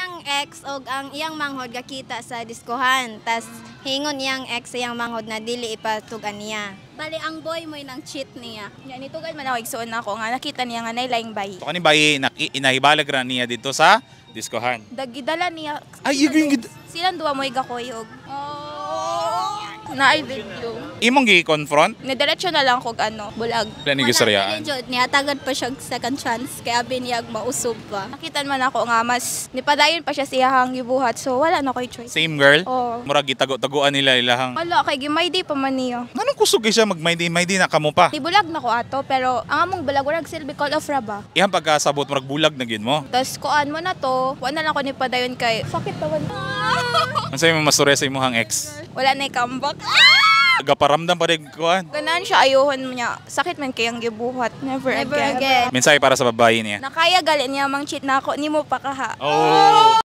iyang ex og ang iyang manghod gakita sa diskuhan. Tas hingon iyang ex sa iyang manghod na dili ipatugan niya. Bali ang boy mo nang cheat niya. Yan itugan man ako igsuon ako nga nakita niya nga nailaing bayi. So kani bayi inahibalag ra niya dito sa diskohan. Dagidala niya. Ay Silang duwa mo igakuyog. Na ay video. imong gi-confront. Nidiretso na lang kog bulag. Plani gisaryaan. Niya tagad pa siya second chance kaya biniyag mausob pa. Nakitan man ako nga mas nipadayon pa siya sa iyahang gibuhat so wala na ko'y choice. Same girl. Oo. Murag gitago-taguan nila ilahang. Wala kay gimay di pa man niyo. Anong kusog siya magmaydi na kamo pa? Tibulag na ko ato pero ang among bulag warag silbi call of raba. Iyang pagkasabot murag bulag na gyud mo. Tas kuan mo na to, wala na lang ko nipadayon kay sakit tawan. Unsay mo mastorya sa imong ex? Wala na comeback. Gaparamdam pa rin kuan. Ganan siya ayuhon niya. Sakit man kayang gibuhat. Never again. Mensahe para sa babae niya. Nakaya gali niya mang cheat na ako, ni mo pa kaha. Oh.